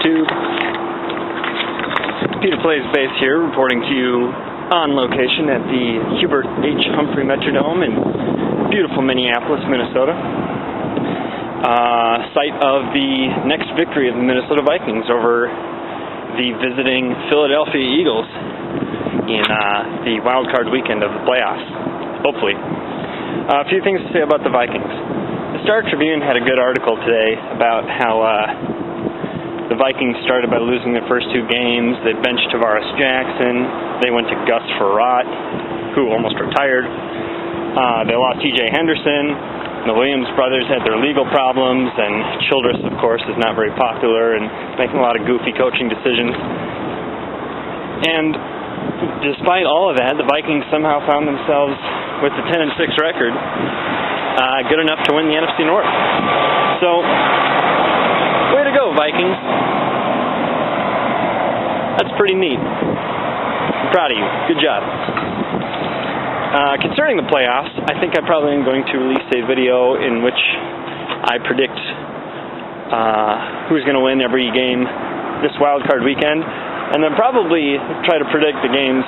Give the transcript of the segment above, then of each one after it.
YouTube. Peter Plays Bass here, reporting to you on location at the Hubert H. Humphrey Metrodome in beautiful Minneapolis, Minnesota. Site of the next victory of the Minnesota Vikings over the visiting Philadelphia Eagles in the wild card weekend of the playoffs, hopefully. A few things to say about the Vikings. The Star-Tribune had a good article today about how the Vikings started by losing their first two games. They benched Tavares Jackson. They went to Gus Frerotte, who almost retired. They lost T.J. Henderson. The Williams brothers had their legal problems, and Childress, of course, is not very popular and making a lot of goofy coaching decisions. And despite all of that, the Vikings somehow found themselves with a 10-6 record, good enough to win the NFC North. So, way to go, Vikings. That's pretty neat. I'm proud of you. Good job. Concerning the playoffs, I think I probably am going to release a video in which I predict who's going to win every game this wild card weekend, and then probably try to predict the games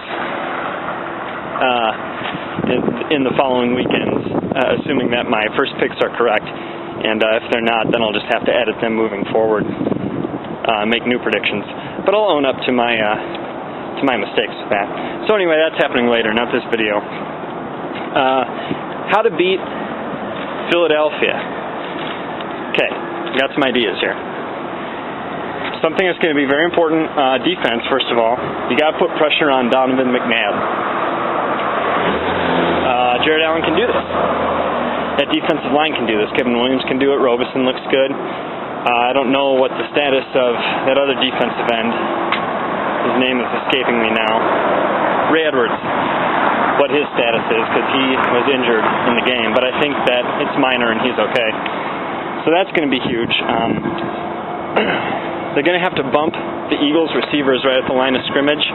in the following weekends, assuming that my first picks are correct. And if they're not, then I'll just have to edit them moving forward, make new predictions. But I'll own up to my mistakes with that. So anyway, that's happening later, not this video. How to beat Philadelphia. Okay, got some ideas here. Something that's going to be very important, defense, first of all. You got to put pressure on Donovan McNabb. Jared Allen can do this. That defensive line can do this. Kevin Williams can do it. Robeson looks good. I don't know what the status of that other defensive end. His name is escaping me now. Ray Edwards. What his status is, because he was injured in the game. But I think that it's minor and he's okay. So that's going to be huge. They're going to have to bump the Eagles receivers right at the line of scrimmage.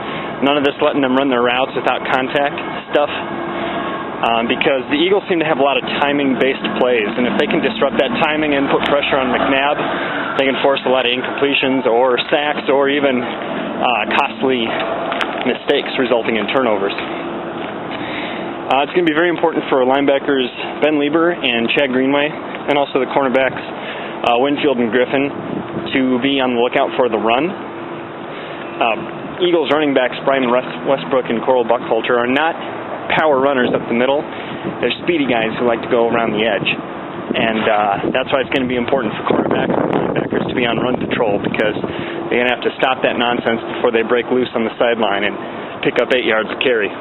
None of this letting them run their routes without contact stuff. Because the Eagles seem to have a lot of timing-based plays, and if they can disrupt that timing and put pressure on McNabb, they can force a lot of incompletions or sacks or even costly mistakes resulting in turnovers. It's going to be very important for linebackers Ben Lieber and Chad Greenway, and also the cornerbacks Winfield and Griffin, to be on the lookout for the run. Eagles running backs Brian Westbrook and Coral Buckhalter are not power runners up the middle. They're speedy guys who like to go around the edge. And that's why it's going to be important for quarterbacks and linebackers to be on run patrol, because they're going to have to stop that nonsense before they break loose on the sideline and pick up 8 yards of carry.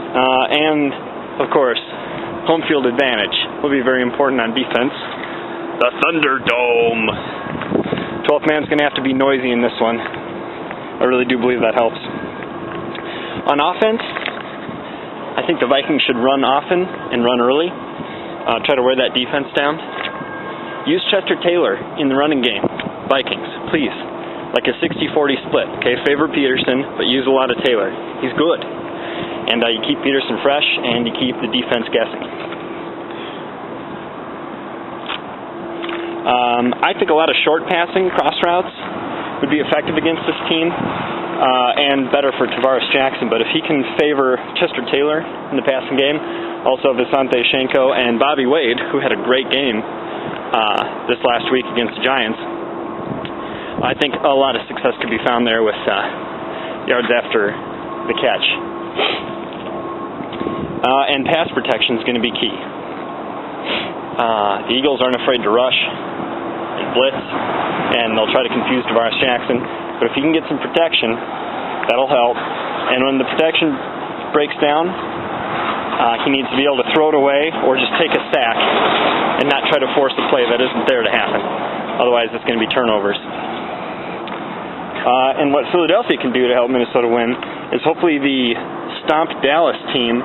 And, of course, home field advantage will be very important on defense. The Thunderdome. 12th man's going to have to be noisy in this one. I really do believe that helps. On offense, I think the Vikings should run often and run early. Try to wear that defense down. Use Chester Taylor in the running game. Vikings, please. Like a 60-40 split. Okay, favor Peterson, but use a lot of Taylor. He's good. And you keep Peterson fresh, and you keep the defense guessing. I think a lot of short passing, cross routes, would be effective against this team, and better for Tavares Jackson. But if he can favor Chester Taylor in the passing game, also Visante Shenko and Bobby Wade, who had a great game this last week against the Giants, I think a lot of success could be found there with yards after the catch. And pass protection is going to be key. The Eagles aren't afraid to rush and blitz, and they'll try to confuse Tavares Jackson. But if he can get some protection, that'll help. And when the protection breaks down, he needs to be able to throw it away or just take a sack and not try to force a play that isn't there to happen. Otherwise, it's going to be turnovers. And what Philadelphia can do to help Minnesota win is hopefully the stomped Dallas team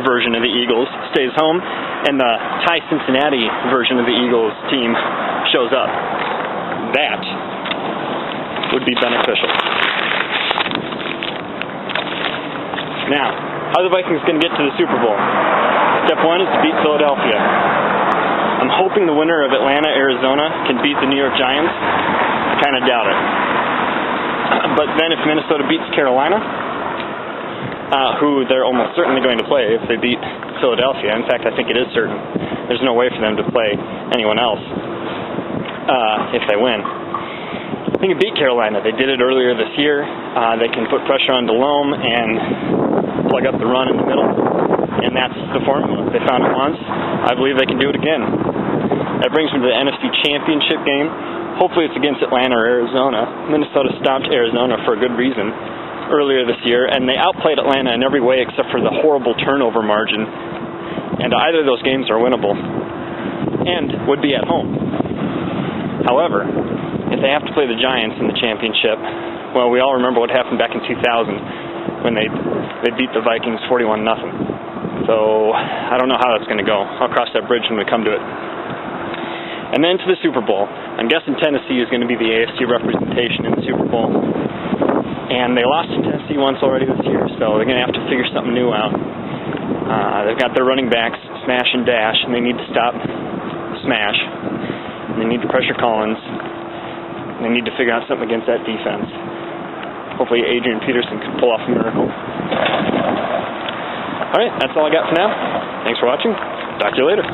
version of the Eagles stays home, and the Ty Cincinnati version of the Eagles team shows up. That would be beneficial. Now, how are the Vikings going to get to the Super Bowl? Step 1 is to beat Philadelphia. I'm hoping the winner of Atlanta, Arizona can beat the New York Giants. kind of doubt it. But then if Minnesota beats Carolina, who they're almost certainly going to play if they beat Philadelphia. In fact, I think it is certain. There's no way for them to play anyone else if they win. They can beat Carolina. They did it earlier this year. They can put pressure on Delhomme and plug up the run in the middle. And that's the formula. They found it once. I believe they can do it again. That brings me to the NFC Championship game. Hopefully it's against Atlanta or Arizona. Minnesota stopped Arizona for a good reason earlier this year, and they outplayed Atlanta in every way except for the horrible turnover margin. And either of those games are winnable and would be at home. However, if they have to play the Giants in the championship, well, we all remember what happened back in 2000 when they beat the Vikings 41-0. So I don't know how that's going to go. I'll cross that bridge when we come to it. And then to the Super Bowl. I'm guessing Tennessee is going to be the AFC representation in the Super Bowl. And they lost to Tennessee once already this year, so they're going to have to figure something new out. They've got their running backs, Smash and Dash, and they need to stop Smash. And they need to pressure Collins. And they need to figure out something against that defense. Hopefully Adrian Peterson can pull off a miracle. Alright, that's all I got for now. Thanks for watching. Talk to you later.